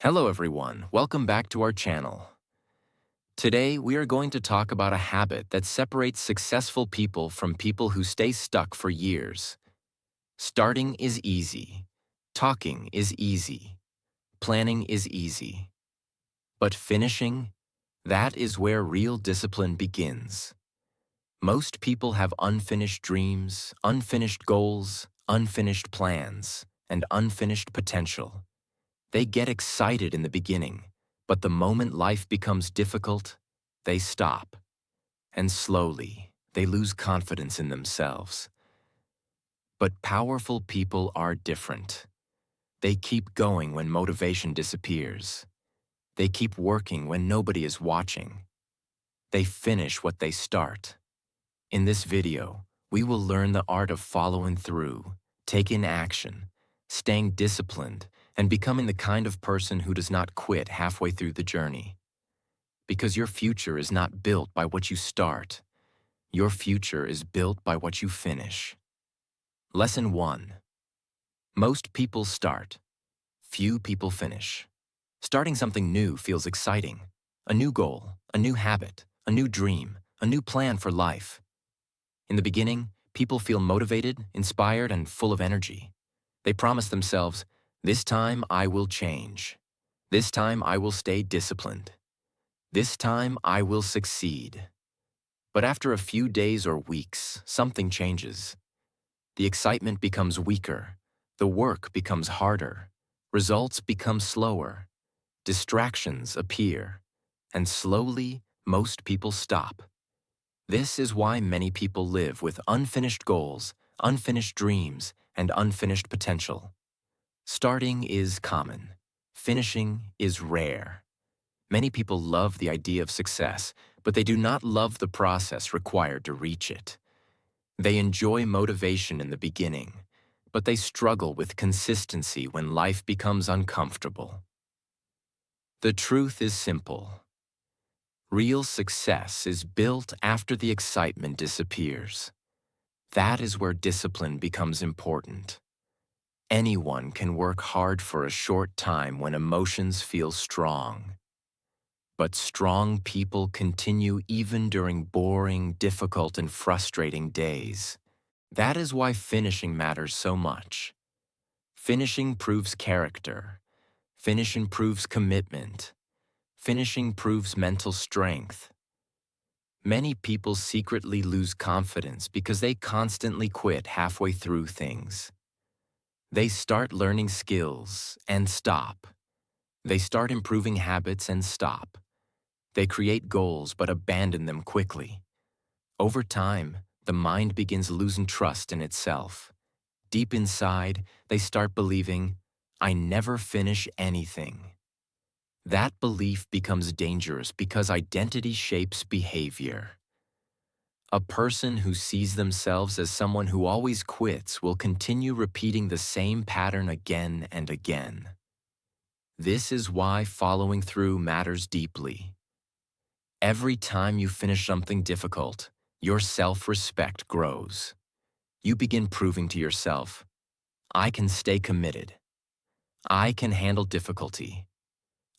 Hello everyone, welcome back to our channel. Today we are going to talk about a habit that separates successful people from people who stay stuck for years. Starting is easy. Talking is easy. Planning is easy. But finishing? That is where real discipline begins. Most people have unfinished dreams, unfinished goals, unfinished plans, and unfinished potential. They get excited in the beginning, but the moment life becomes difficult, they stop. And slowly, they lose confidence in themselves. But powerful people are different. They keep going when motivation disappears. They keep working when nobody is watching. They finish what they start. In this video, we will learn the art of following through, taking action, staying disciplined, and becoming the kind of person who does not quit halfway through the journey. Because your future is not built by what you start. Your future is built by what you finish. Lesson 1. Most people start. Few people finish. Starting something new feels exciting. A new goal, a new habit, a new dream, a new plan for life. In the beginning, people feel motivated, inspired, and full of energy. They promise themselves, "This time I will change. This time I will stay disciplined. This time I will succeed." But after a few days or weeks, something changes. The excitement becomes weaker. The work becomes harder. Results become slower. Distractions appear. And slowly, most people stop. This is why many people live with unfinished goals, unfinished dreams, and unfinished potential. Starting is common. Finishing is rare. Many people love the idea of success, but they do not love the process required to reach it. They enjoy motivation in the beginning, but they struggle with consistency when life becomes uncomfortable. The truth is simple. Real success is built after the excitement disappears. That is where discipline becomes important. Anyone can work hard for a short time when emotions feel strong. But strong people continue even during boring, difficult, and frustrating days. That is why finishing matters so much. Finishing proves character. Finishing proves commitment. Finishing proves mental strength. Many people secretly lose confidence because they constantly quit halfway through things. They start learning skills and stop. They start improving habits and stop. They create goals but abandon them quickly. Over time, the mind begins losing trust in itself. Deep inside, they start believing, "I never finish anything." That belief becomes dangerous because identity shapes behavior. A person who sees themselves as someone who always quits will continue repeating the same pattern again and again. This is why following through matters deeply. Every time you finish something difficult, your self-respect grows. You begin proving to yourself, "I can stay committed. I can handle difficulty.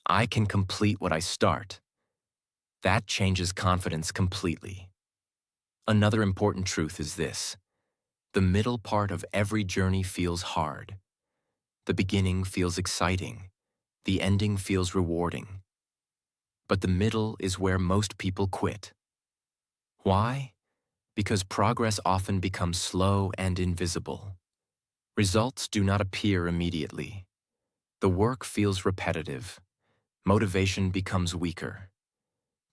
I can complete what I start." That changes confidence completely. Another important truth is this. The middle part of every journey feels hard. The beginning feels exciting. The ending feels rewarding. But the middle is where most people quit. Why? Because progress often becomes slow and invisible. Results do not appear immediately. The work feels repetitive. Motivation becomes weaker.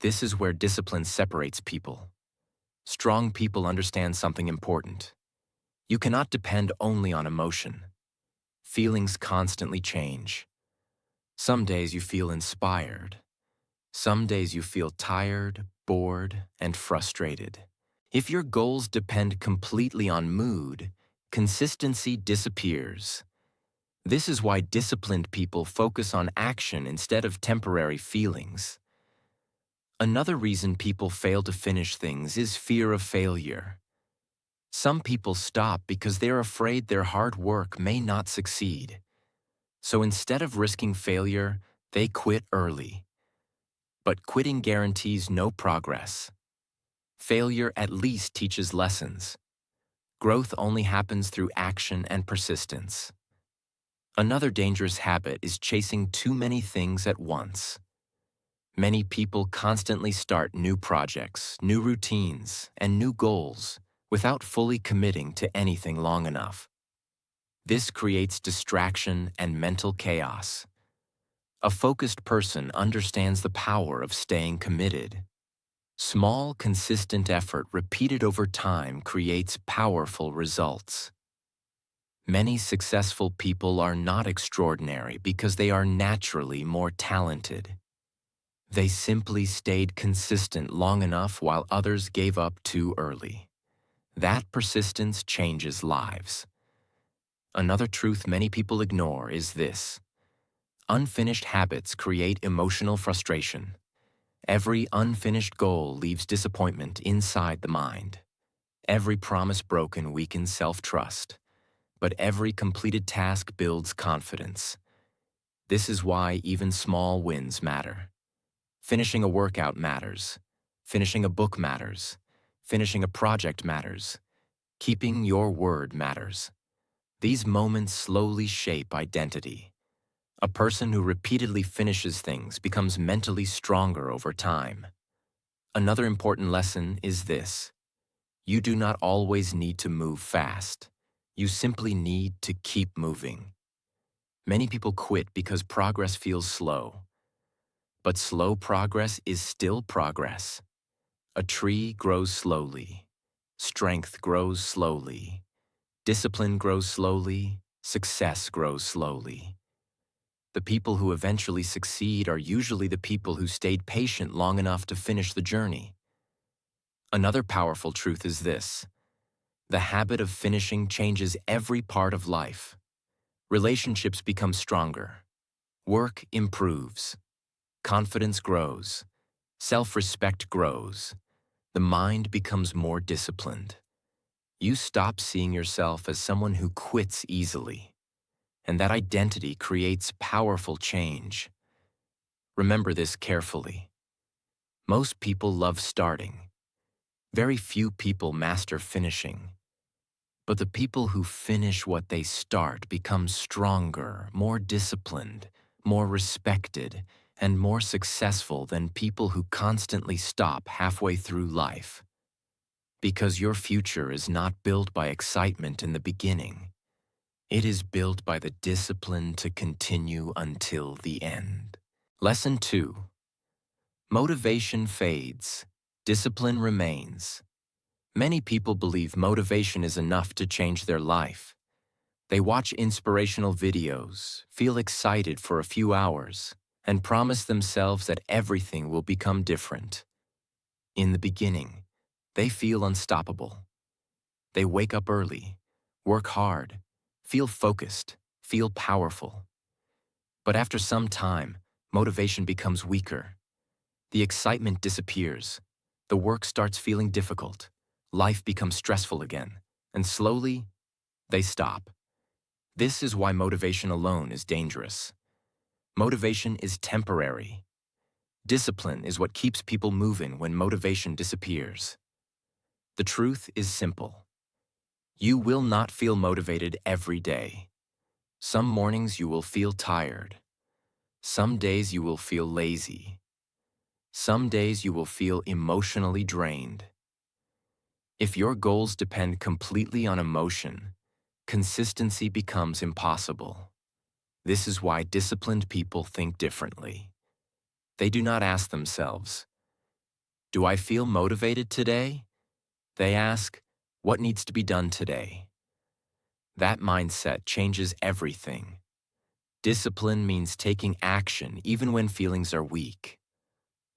This is where discipline separates people. Strong people understand something important. You cannot depend only on emotion. Feelings constantly change. Some days you feel inspired. Some days you feel tired, bored, and frustrated. If your goals depend completely on mood, consistency disappears. This is why disciplined people focus on action instead of temporary feelings. Another reason people fail to finish things is fear of failure. Some people stop because they're afraid their hard work may not succeed. So instead of risking failure, They quit early, but quitting guarantees no progress. Failure at least teaches lessons. Growth only happens through action and persistence. Another dangerous habit is chasing too many things at once. Many people constantly start new projects, new routines, and new goals without fully committing to anything long enough. This creates distraction and mental chaos. A focused person understands the power of staying committed. Small, consistent effort repeated over time creates powerful results. Many successful people are not extraordinary because they are naturally more talented. They simply stayed consistent long enough while others gave up too early. That persistence changes lives. Another truth many people ignore is this: unfinished habits create emotional frustration. Every unfinished goal leaves disappointment inside the mind. Every promise broken weakens self-trust. But every completed task builds confidence. This is why even small wins matter. Finishing a workout matters. Finishing a book matters. Finishing a project matters. Keeping your word matters. These moments slowly shape identity. A person who repeatedly finishes things becomes mentally stronger over time. Another important lesson is this: you do not always need to move fast. You simply need to keep moving. Many people quit because progress feels slow. But slow progress is still progress. A tree grows slowly. Strength grows slowly. Discipline grows slowly. Success grows slowly. The people who eventually succeed are usually the people who stayed patient long enough to finish the journey. Another powerful truth is this: the habit of finishing changes every part of life. Relationships become stronger. Work improves. Confidence grows. Self-respect grows. The mind becomes more disciplined. You stop seeing yourself as someone who quits easily. And that identity creates powerful change. Remember this carefully. Most people love starting. Very few people master finishing. But the people who finish what they start become stronger, more disciplined, more respected, and more successful than people who constantly stop halfway through life. Because your future is not built by excitement in the beginning. It is built by the discipline to continue until the end. Lesson 2. Motivation fades. Discipline remains. Many people believe motivation is enough to change their life. They watch inspirational videos, feel excited for a few hours, and promise themselves that everything will become different. In the beginning, they feel unstoppable. They wake up early, work hard, feel focused, feel powerful. But after some time, motivation becomes weaker. The excitement disappears. The work starts feeling difficult. Life becomes stressful again, and slowly, they stop. This is why motivation alone is dangerous. Motivation is temporary. Discipline is what keeps people moving when motivation disappears. The truth is simple. You will not feel motivated every day. Some mornings you will feel tired. Some days you will feel lazy. Some days you will feel emotionally drained. If your goals depend completely on emotion, consistency becomes impossible. This is why disciplined people think differently. They do not ask themselves, "Do I feel motivated today?" They ask, "What needs to be done today?" That mindset changes everything. Discipline means taking action even when feelings are weak,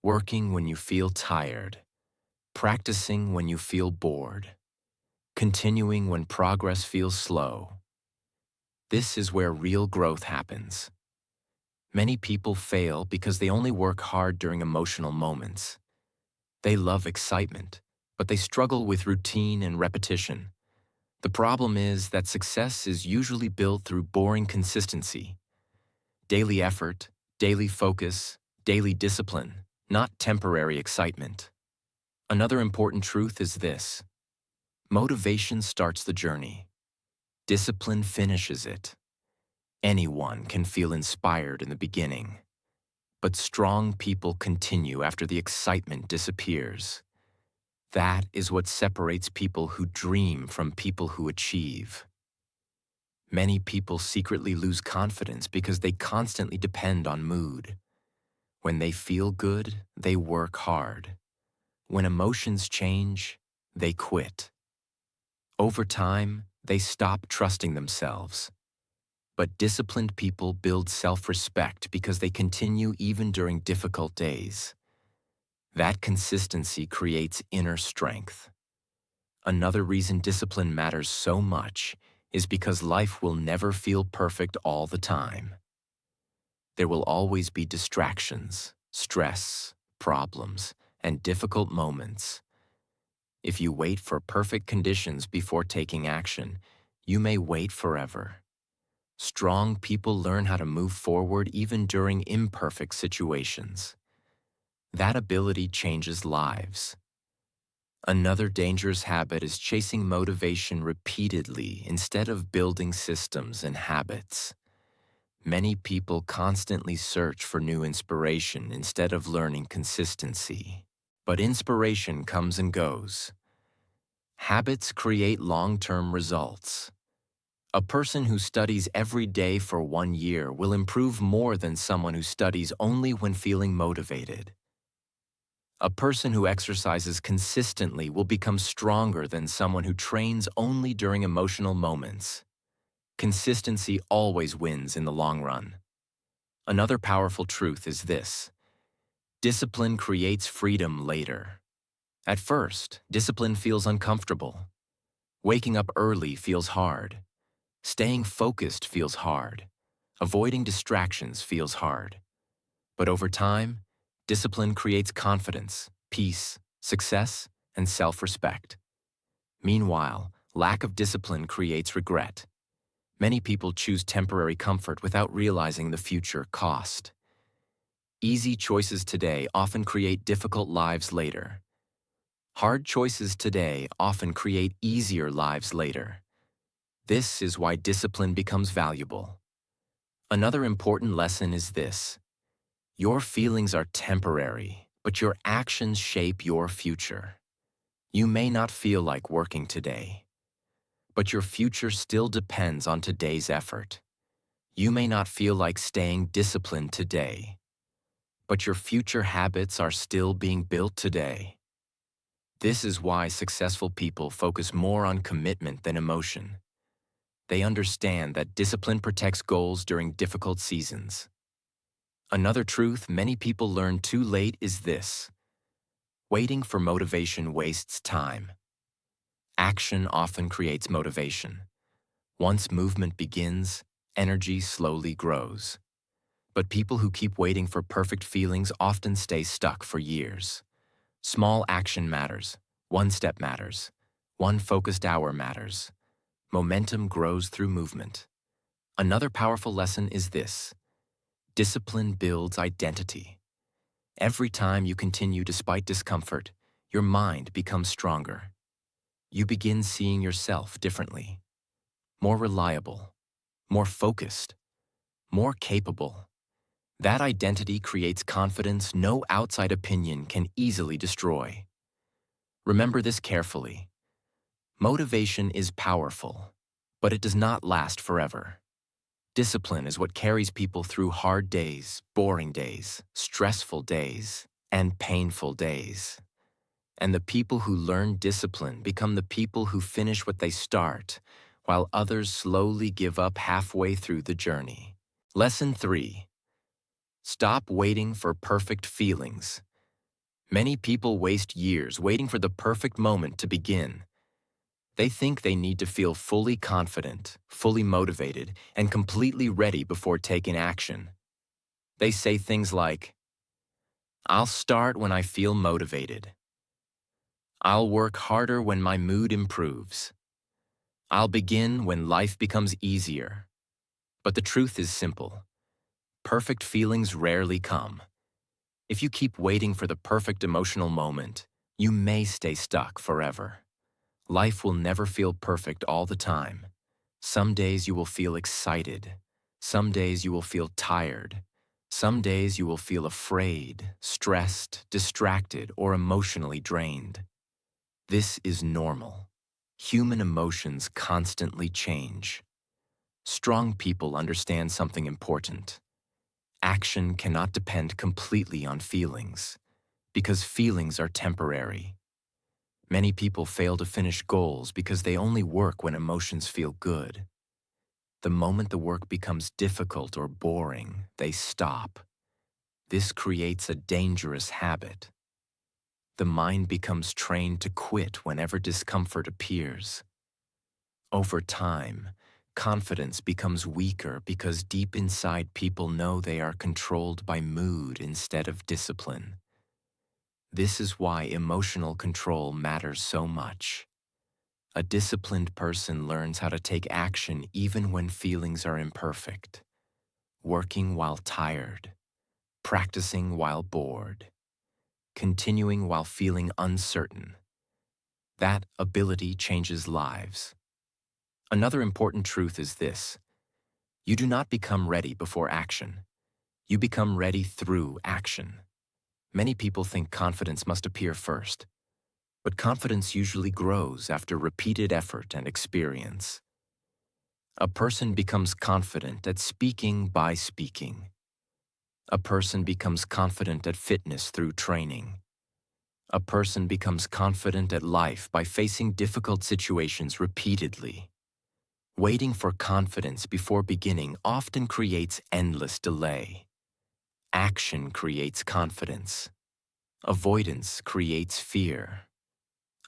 working when you feel tired, practicing when you feel bored, continuing when progress feels slow. This is where real growth happens. Many people fail because they only work hard during emotional moments. They love excitement, but they struggle with routine and repetition. The problem is that success is usually built through boring consistency. Daily effort, Daily focus, daily discipline, not temporary excitement. Another important truth is this: motivation starts the journey. Discipline finishes it. Anyone can feel inspired in the beginning, but strong people continue after the excitement disappears. That is what separates people who dream from people who achieve. Many people secretly lose confidence because they constantly depend on mood. When they feel good, they work hard. When emotions change, they quit. Over time, they stop trusting themselves. But disciplined people build self-respect because they continue even during difficult days. That consistency creates inner strength. Another reason discipline matters so much is because life will never feel perfect all the time. There will always be distractions, stress, problems, and difficult moments. If you wait for perfect conditions before taking action, you may wait forever. Strong people learn how to move forward even during imperfect situations. That ability changes lives. Another dangerous habit is chasing motivation repeatedly instead of building systems and habits. Many people constantly search for new inspiration instead of learning consistency. But inspiration comes and goes. Habits create long-term results. A person who studies every day for 1 year will improve more than someone who studies only when feeling motivated. A person who exercises consistently will become stronger than someone who trains only during emotional moments. Consistency always wins in the long run. Another powerful truth is this: discipline creates freedom later. At first, discipline feels uncomfortable. Waking up early feels hard. Staying focused feels hard. Avoiding distractions feels hard. But over time, discipline creates confidence, peace, success, and self-respect. Meanwhile, lack of discipline creates regret. Many people choose temporary comfort without realizing the future cost. Easy choices today often create difficult lives later. Hard choices today often create easier lives later. This is why discipline becomes valuable. Another important lesson is this: your feelings are temporary, but your actions shape your future. You may not feel like working today, but your future still depends on today's effort. You may not feel like staying disciplined today, but your future habits are still being built today. This is why successful people focus more on commitment than emotion. They understand that discipline protects goals during difficult seasons. Another truth many people learn too late is this: waiting for motivation wastes time. Action often creates motivation. Once movement begins, energy slowly grows. But people who keep waiting for perfect feelings often stay stuck for years. Small action matters. One step matters. One focused hour matters. Momentum grows through movement. Another powerful lesson is this: discipline builds identity. Every time you continue despite discomfort, your mind becomes stronger. You begin seeing yourself differently, more reliable, more focused, more capable. That identity creates confidence no outside opinion can easily destroy. Remember this carefully: motivation is powerful, but it does not last forever. Discipline is what carries people through hard days, boring days, stressful days, and painful days. And the people who learn discipline become the people who finish what they start, while others slowly give up halfway through the journey. Lesson 3. Stop waiting for perfect feelings. Many people waste years waiting for the perfect moment to begin. They think they need to feel fully confident, fully motivated, and completely ready before taking action. They say things like, "I'll start when I feel motivated. I'll work harder when my mood improves. I'll begin when life becomes easier." But the truth is simple: Perfect feelings rarely come. If you keep waiting for the perfect emotional moment, you may stay stuck forever. Life will never feel perfect all the time. Some days you will feel excited. Some days you will feel tired. Some days you will feel afraid, stressed, distracted, or emotionally drained. This is normal. Human emotions constantly change. Strong people understand something important. Action cannot depend completely on feelings, because feelings are temporary. Many people fail to finish goals because they only work when emotions feel good. The moment the work becomes difficult or boring, they stop. This creates a dangerous habit. The mind becomes trained to quit whenever discomfort appears. Over time, confidence becomes weaker because deep inside people know they are controlled by mood instead of discipline. This is why emotional control matters so much. A disciplined person learns how to take action even when feelings are imperfect, working while tired, practicing while bored, continuing while feeling uncertain. That ability changes lives. Another important truth is this: you do not become ready before action. You become ready through action. Many people think confidence must appear first, but confidence usually grows after repeated effort and experience. A person becomes confident at speaking by speaking. A person becomes confident at fitness through training. A person becomes confident at life by facing difficult situations repeatedly. Waiting for confidence before beginning often creates endless delay. Action creates confidence. Avoidance creates fear.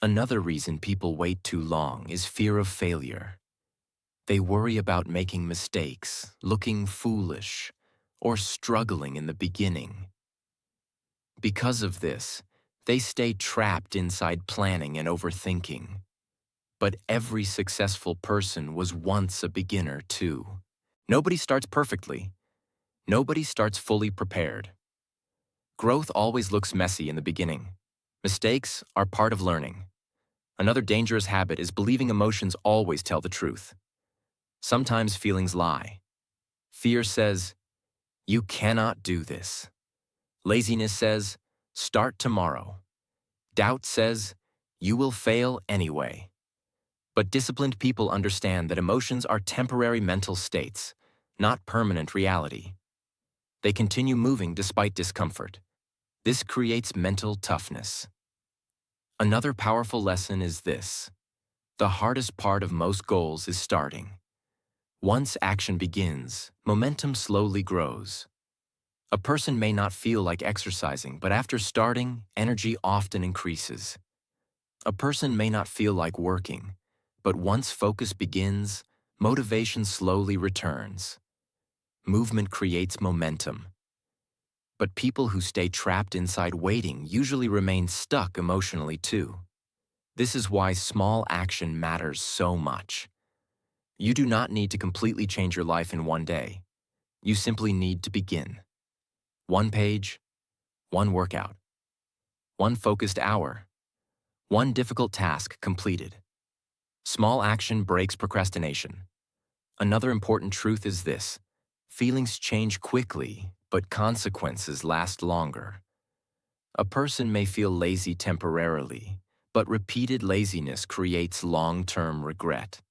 Another reason people wait too long is fear of failure. They worry about making mistakes, looking foolish, or struggling in the beginning. Because of this, they stay trapped inside planning and overthinking. But every successful person was once a beginner too. Nobody starts perfectly. Nobody starts fully prepared. Growth always looks messy in the beginning. Mistakes are part of learning. Another dangerous habit is believing emotions always tell the truth. Sometimes feelings lie. Fear says, "You cannot do this." Laziness says, "Start tomorrow." Doubt says, "You will fail anyway." But disciplined people understand that emotions are temporary mental states, not permanent reality. They continue moving despite discomfort. This creates mental toughness. Another powerful lesson is this: the hardest part of most goals is starting. Once action begins, momentum slowly grows. A person may not feel like exercising, but after starting, energy often increases. A person may not feel like working, but once focus begins, motivation slowly returns. Movement creates momentum. But people who stay trapped inside waiting usually remain stuck emotionally too. This is why small action matters so much. You do not need to completely change your life in one day. You simply need to begin. One page, one workout, one focused hour, one difficult task completed. Small action breaks procrastination. Another important truth is this: feelings change quickly, but consequences last longer. A person may feel lazy temporarily, but repeated laziness creates long-term regret.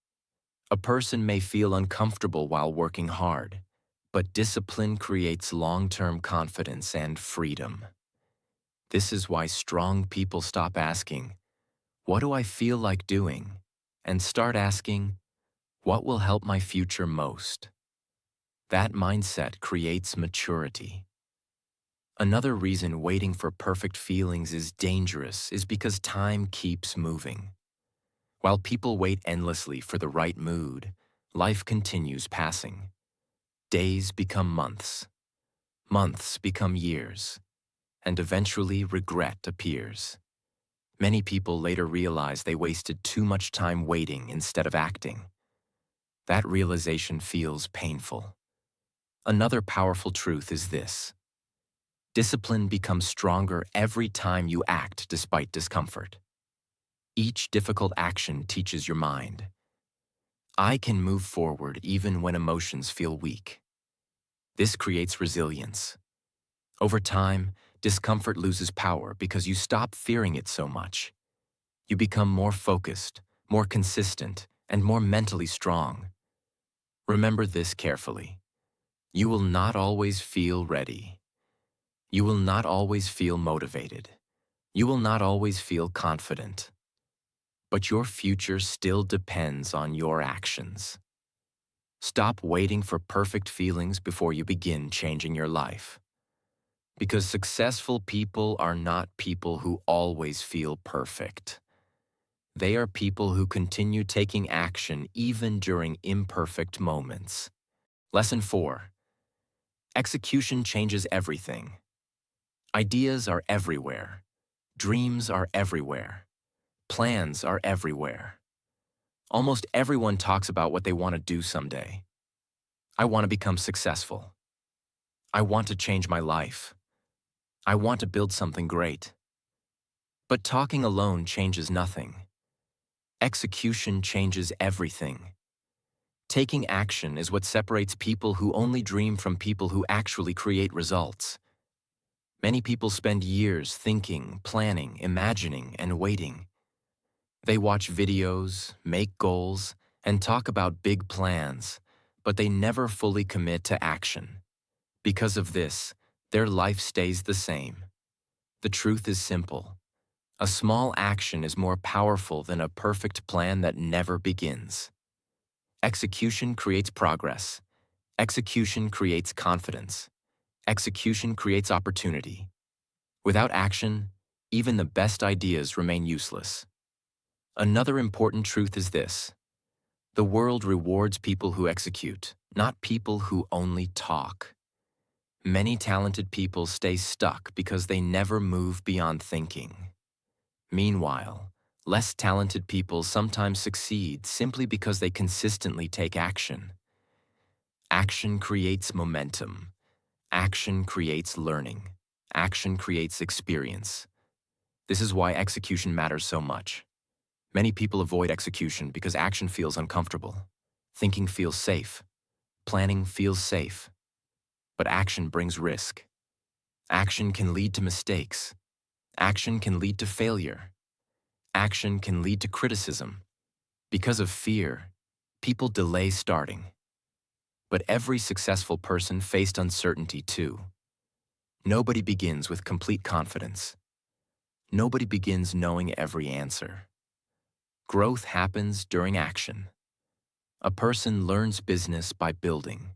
A person may feel uncomfortable while working hard, but discipline creates long-term confidence and freedom. This is why strong people stop asking, "What do I feel like doing?" and start asking, "What will help my future most?" That mindset creates maturity. Another reason waiting for perfect feelings is dangerous is because time keeps moving. While people wait endlessly for the right mood, life continues passing. Days become months. Months become years. And eventually regret appears. Many people later realize they wasted too much time waiting instead of acting. That realization feels painful. Another powerful truth is this: discipline becomes stronger every time you act despite discomfort. Each difficult action teaches your mind, I can move forward even when emotions feel weak. This creates resilience. Over time, discomfort loses power because you stop fearing it so much. You become more focused, more consistent, and more mentally strong. Remember this carefully. You will not always feel ready. You will not always feel motivated. You will not always feel confident. But your future still depends on your actions. Stop waiting for perfect feelings before you begin changing your life. Because successful people are not people who always feel perfect. They are people who continue taking action even during imperfect moments. Lesson 4. Execution changes everything. Ideas are everywhere. Dreams are everywhere. Plans are everywhere. Almost everyone talks about what they want to do someday. I want to become successful. I want to change my life. I want to build something great. But talking alone changes nothing. Execution changes everything. Taking action is what separates people who only dream from people who actually create results. Many people spend years thinking, planning, imagining, and waiting. They watch videos, make goals, and talk about big plans, but they never fully commit to action. Because of this, their life stays the same. The truth is simple. A small action is more powerful than a perfect plan that never begins. Execution creates progress. Execution creates confidence. Execution creates opportunity. Without action, even the best ideas remain useless. Another important truth is this: the world rewards people who execute, not people who only talk. Many talented people stay stuck because they never move beyond thinking. Meanwhile, less talented people sometimes succeed simply because they consistently take action. Action creates momentum. Action creates learning. Action creates experience. This is why execution matters so much. Many people avoid execution because action feels uncomfortable. Thinking feels safe. Planning feels safe. But action brings risk. Action can lead to mistakes. Action can lead to failure. Action can lead to criticism. Because of fear, people delay starting. But every successful person faced uncertainty too. Nobody begins with complete confidence. Nobody begins knowing every answer. Growth happens during action. A person learns business by building.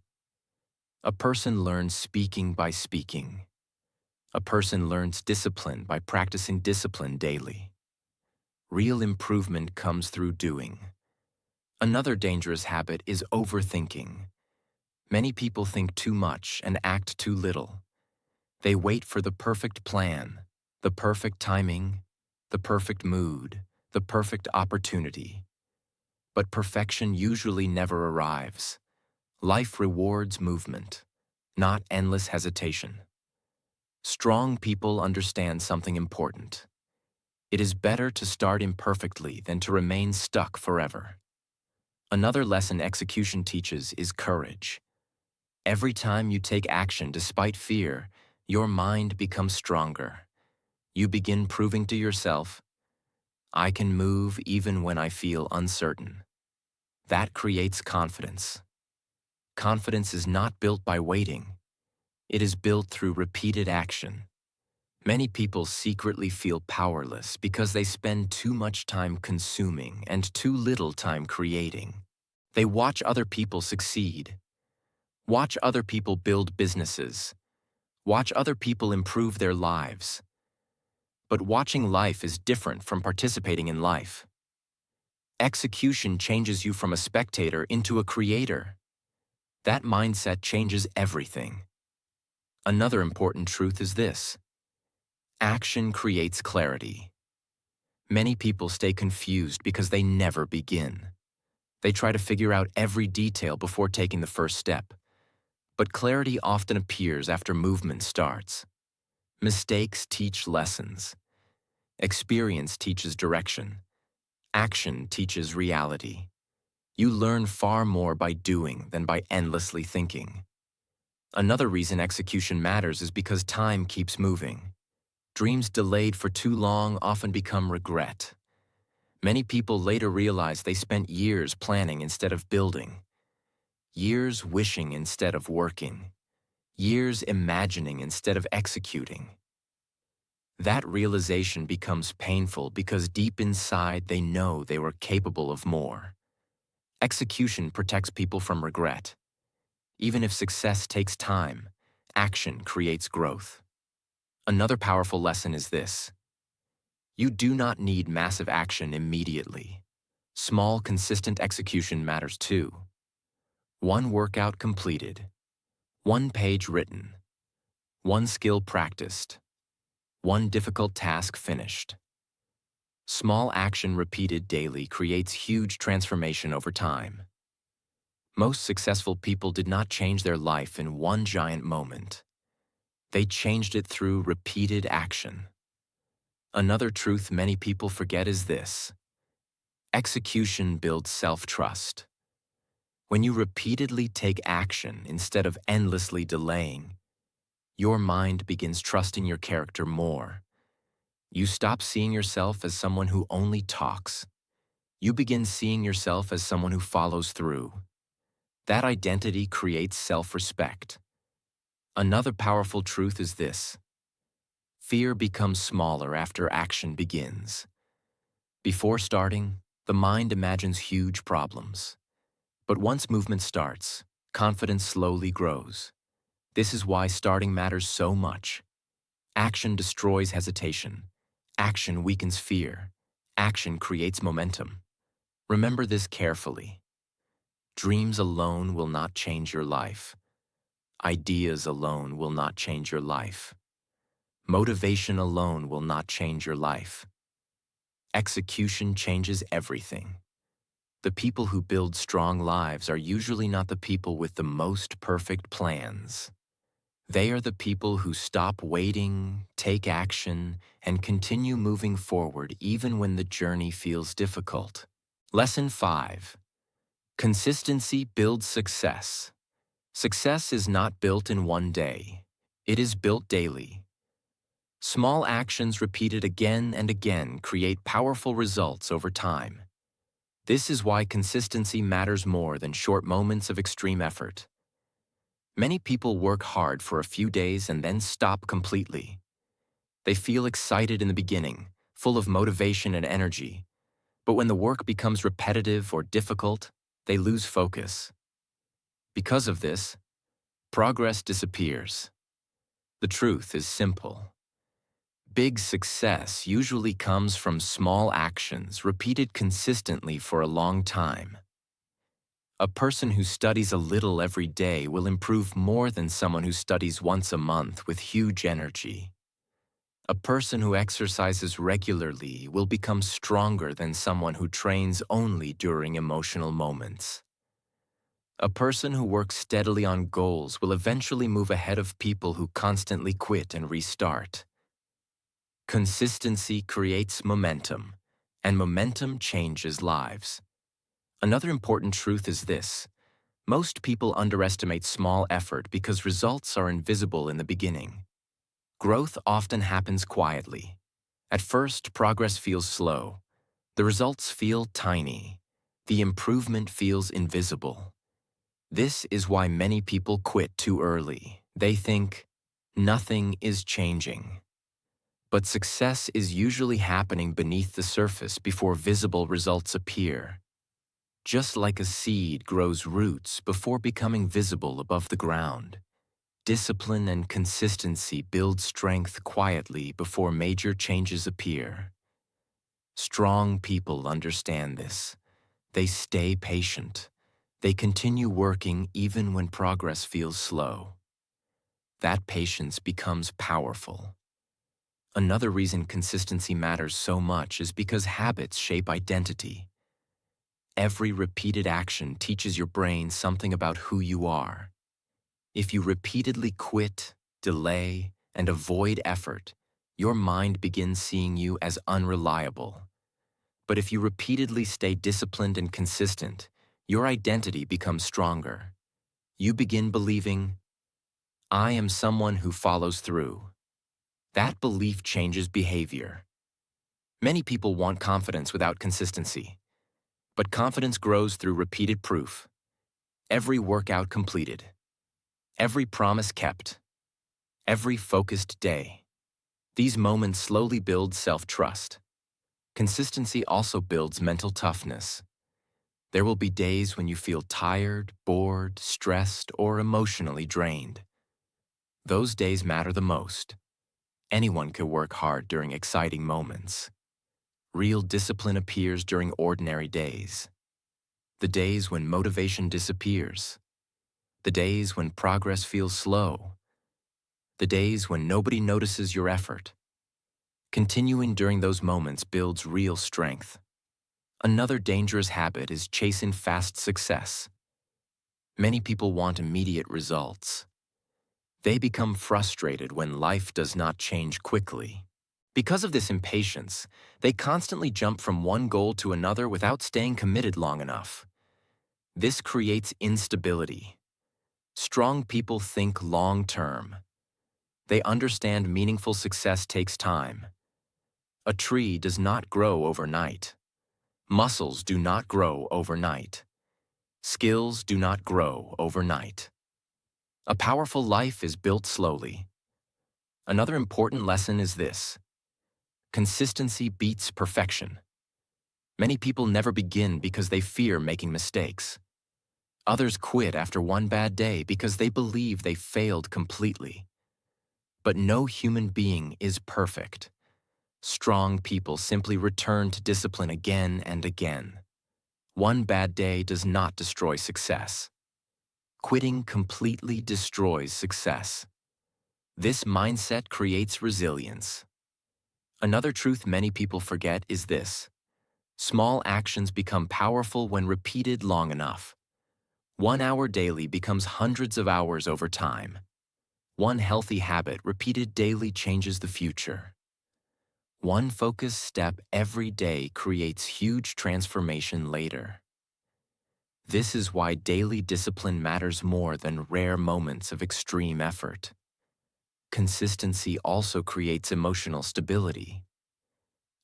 A person learns speaking by speaking. A person learns discipline by practicing discipline daily. Real improvement comes through doing. Another dangerous habit is overthinking. Many people think too much and act too little. They wait for the perfect plan, the perfect timing, the perfect mood, the perfect opportunity. But perfection usually never arrives. Life rewards movement, not endless hesitation. Strong people understand something important. It is better to start imperfectly than to remain stuck forever. Another lesson execution teaches is courage. Every time you take action despite fear, your mind becomes stronger. You begin proving to yourself, I can move even when I feel uncertain. That creates confidence. Confidence is not built by waiting. It is built through repeated action. Many people secretly feel powerless because they spend too much time consuming and too little time creating. They watch other people succeed. Watch other people build businesses. Watch other people improve their lives. But watching life is different from participating in life. Execution changes you from a spectator into a creator. That mindset changes everything. Another important truth is this: action creates clarity. Many people stay confused because they never begin. They try to figure out every detail before taking the first step. But clarity often appears after movement starts. Mistakes teach lessons. Experience teaches direction. Action teaches reality. You learn far more by doing than by endlessly thinking. Another reason execution matters is because time keeps moving. Dreams delayed for too long often become regret. Many people later realize they spent years planning instead of building, years wishing instead of working, years imagining instead of executing. That realization becomes painful because deep inside they know they were capable of more. Execution protects people from regret. Even if success takes time, action creates growth. Another powerful lesson is this: you do not need massive action immediately. Small, consistent execution matters too. One workout completed, one page written, one skill practiced, one difficult task finished. Small action repeated daily creates huge transformation over time. Most successful people did not change their life in one giant moment. They changed it through repeated action. Another truth many people forget is this: execution builds self-trust. When you repeatedly take action instead of endlessly delaying, your mind begins trusting your character more. You stop seeing yourself as someone who only talks. You begin seeing yourself as someone who follows through. That identity creates self-respect. Another powerful truth is this: fear becomes smaller after action begins. Before starting, the mind imagines huge problems. But once movement starts, confidence slowly grows. This is why starting matters so much. Action destroys hesitation. Action weakens fear. Action creates momentum. Remember this carefully. Dreams alone will not change your life. Ideas alone will not change your life. Motivation alone will not change your life. Execution changes everything. The people who build strong lives are usually not the people with the most perfect plans. They are the people who stop waiting, take action, and continue moving forward even when the journey feels difficult. Lesson 5. Consistency builds success. Success is not built in one day. It is built daily. Small actions repeated again and again create powerful results over time. This is why consistency matters more than short moments of extreme effort. Many people work hard for a few days and then stop completely. They feel excited in the beginning, full of motivation and energy, but when the work becomes repetitive or difficult, they lose focus. Because of this, progress disappears. The truth is simple. Big success usually comes from small actions repeated consistently for a long time. A person who studies a little every day will improve more than someone who studies once a month with huge energy. A person who exercises regularly will become stronger than someone who trains only during emotional moments. A person who works steadily on goals will eventually move ahead of people who constantly quit and restart. Consistency creates momentum, and momentum changes lives. Another important truth is this: most people underestimate small effort because results are invisible in the beginning. Growth often happens quietly. At first, progress feels slow. The results feel tiny. The improvement feels invisible. This is why many people quit too early. They think, nothing is changing. But success is usually happening beneath the surface before visible results appear. Just like a seed grows roots before becoming visible above the ground, discipline and consistency build strength quietly before major changes appear. Strong people understand this. They stay patient. They continue working even when progress feels slow. That patience becomes powerful. Another reason consistency matters so much is because habits shape identity. Every repeated action teaches your brain something about who you are. If you repeatedly quit, delay, and avoid effort, your mind begins seeing you as unreliable. But if you repeatedly stay disciplined and consistent, your identity becomes stronger. You begin believing, I am someone who follows through. That belief changes behavior. Many people want confidence without consistency, but confidence grows through repeated proof. Every workout completed, every promise kept, every focused day. These moments slowly build self-trust. Consistency also builds mental toughness. There will be days when you feel tired, bored, stressed, or emotionally drained. Those days matter the most. Anyone can work hard during exciting moments. Real discipline appears during ordinary days. The days when motivation disappears. The days when progress feels slow. The days when nobody notices your effort. Continuing during those moments builds real strength. Another dangerous habit is chasing fast success. Many people want immediate results. They become frustrated when life does not change quickly. Because of this impatience, they constantly jump from one goal to another without staying committed long enough. This creates instability. Strong people think long-term. They understand meaningful success takes time. A tree does not grow overnight. Muscles do not grow overnight. Skills do not grow overnight. A powerful life is built slowly. Another important lesson is this: consistency beats perfection. Many people never begin because they fear making mistakes. Others quit after one bad day because they believe they failed completely. But no human being is perfect. Strong people simply return to discipline again and again. One bad day does not destroy success. Quitting completely destroys success. This mindset creates resilience. Another truth many people forget is this: small actions become powerful when repeated long enough. 1 hour daily becomes hundreds of hours over time. One healthy habit repeated daily changes the future. One focused step every day creates huge transformation later. This is why daily discipline matters more than rare moments of extreme effort. Consistency also creates emotional stability.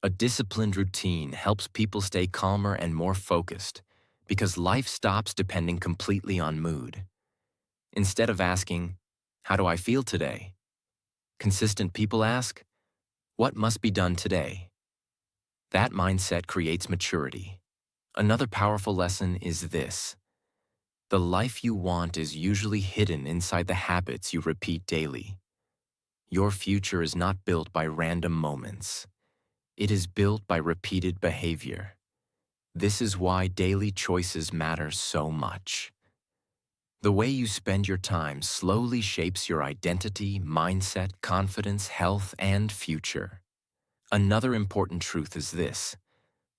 A disciplined routine helps people stay calmer and more focused because life stops depending completely on mood. Instead of asking, "How do I feel today?" consistent people ask, "What must be done today?" That mindset creates maturity. Another powerful lesson is this: the life you want is usually hidden inside the habits you repeat daily. Your future is not built by random moments. It is built by repeated behavior. This is why daily choices matter so much. The way you spend your time slowly shapes your identity, mindset, confidence, health, and future. Another important truth is this: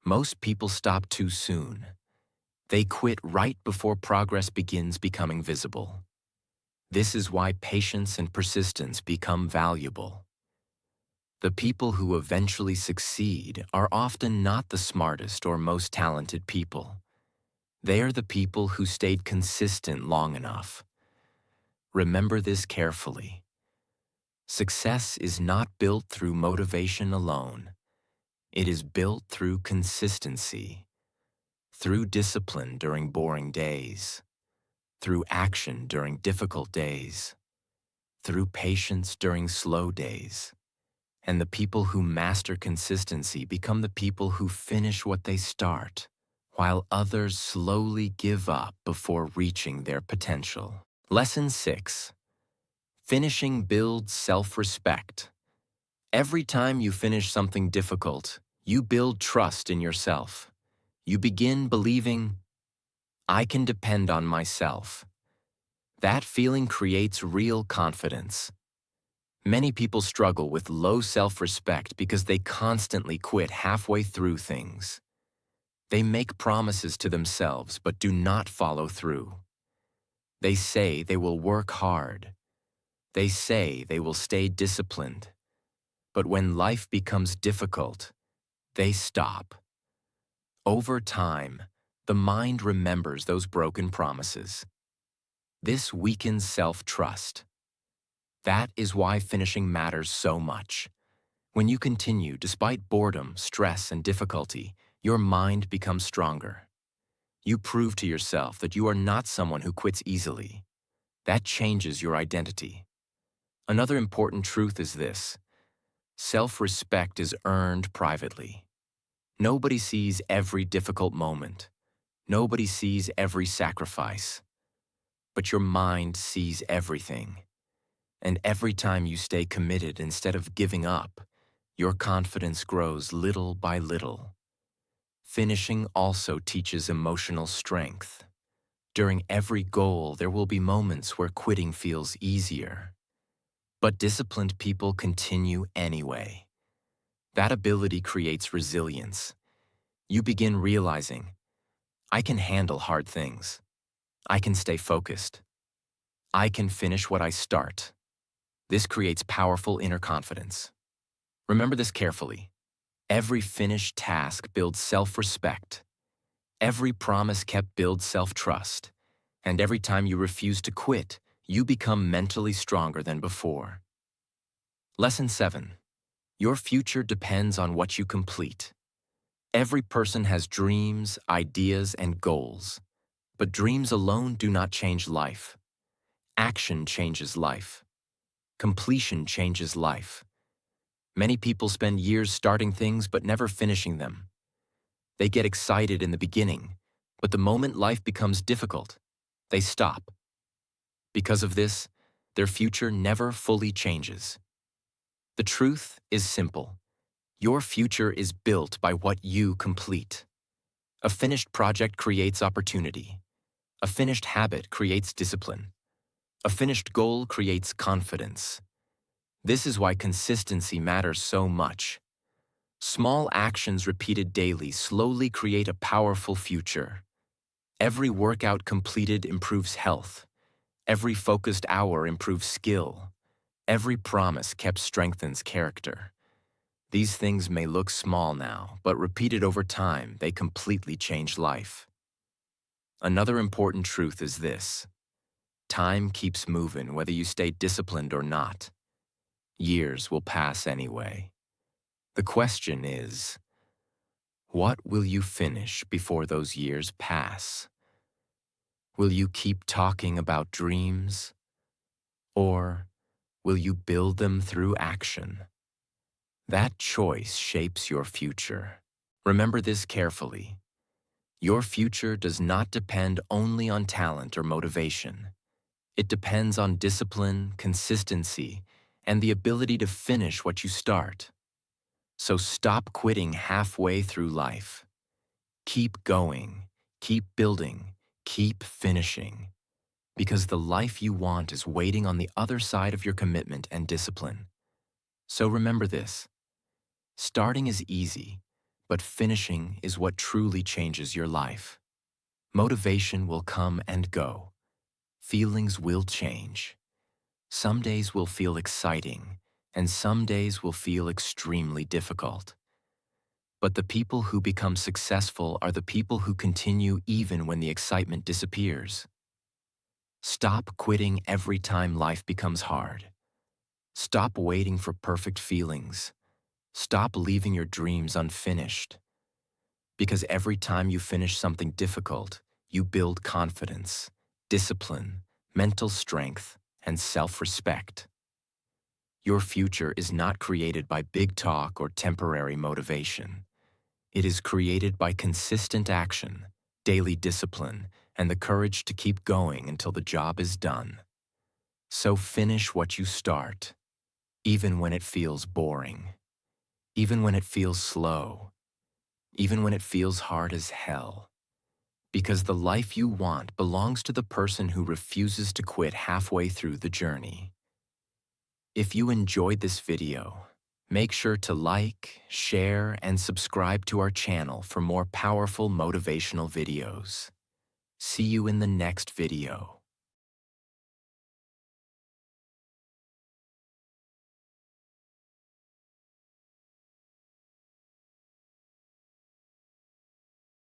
most people stop too soon. They quit right before progress begins becoming visible. This is why patience and persistence become valuable. The people who eventually succeed are often not the smartest or most talented people. They are the people who stayed consistent long enough. Remember this carefully. Success is not built through motivation alone. It is built through consistency, through discipline during boring days, through action during difficult days, through patience during slow days. And the people who master consistency become the people who finish what they start, while others slowly give up before reaching their potential. Lesson 6. Finishing builds self-respect. Every time you finish something difficult, you build trust in yourself. You begin believing, I can depend on myself. That feeling creates real confidence. Many people struggle with low self-respect because they constantly quit halfway through things. They make promises to themselves but do not follow through. They say they will work hard. They say they will stay disciplined. But when life becomes difficult, they stop. Over time, the mind remembers those broken promises. This weakens self-trust. That is why finishing matters so much. When you continue despite boredom, stress, and difficulty, your mind becomes stronger. You prove to yourself that you are not someone who quits easily. That changes your identity. Another important truth is this: self-respect is earned privately. Nobody sees every difficult moment. Nobody sees every sacrifice. But your mind sees everything. And every time you stay committed instead of giving up, your confidence grows little by little. Finishing also teaches emotional strength. During every goal, there will be moments where quitting feels easier. But disciplined people continue anyway. That ability creates resilience. You begin realizing, I can handle hard things. I can stay focused. I can finish what I start. This creates powerful inner confidence. Remember this carefully. Every finished task builds self-respect. Every promise kept builds self-trust. And every time you refuse to quit, you become mentally stronger than before. Lesson 7. Your future depends on what you complete. Every person has dreams, ideas, and goals. But dreams alone do not change life. Action changes life. Completion changes life. Many people spend years starting things but never finishing them. They get excited in the beginning, but the moment life becomes difficult, they stop. Because of this, their future never fully changes. The truth is simple. Your future is built by what you complete. A finished project creates opportunity. A finished habit creates discipline. A finished goal creates confidence. This is why consistency matters so much. Small actions repeated daily slowly create a powerful future. Every workout completed improves health. Every focused hour improves skill. Every promise kept strengthens character. These things may look small now, but repeated over time, they completely change life. Another important truth is this: time keeps moving whether you stay disciplined or not. Years will pass anyway. The question is, what will you finish before those years pass? Will you keep talking about dreams? Or will you build them through action? That choice shapes your future. Remember this carefully. Your future does not depend only on talent or motivation. It depends on discipline, consistency, and the ability to finish what you start. So stop quitting halfway through life. Keep going, keep building, keep finishing. Because the life you want is waiting on the other side of your commitment and discipline. So remember this: starting is easy, but finishing is what truly changes your life. Motivation will come and go. Feelings will change. Some days will feel exciting, and some days will feel extremely difficult. But the people who become successful are the people who continue even when the excitement disappears. Stop quitting every time life becomes hard. Stop waiting for perfect feelings. Stop leaving your dreams unfinished. Because every time you finish something difficult, you build confidence, discipline, mental strength, and self-respect. Your future is not created by big talk or temporary motivation. It is created by consistent action, daily discipline, and the courage to keep going until the job is done. So finish what you start, even when it feels boring, even when it feels slow, even when it feels hard as hell. Because the life you want belongs to the person who refuses to quit halfway through the journey. If you enjoyed this video, make sure to like, share, and subscribe to our channel for more powerful motivational videos. See you in the next video.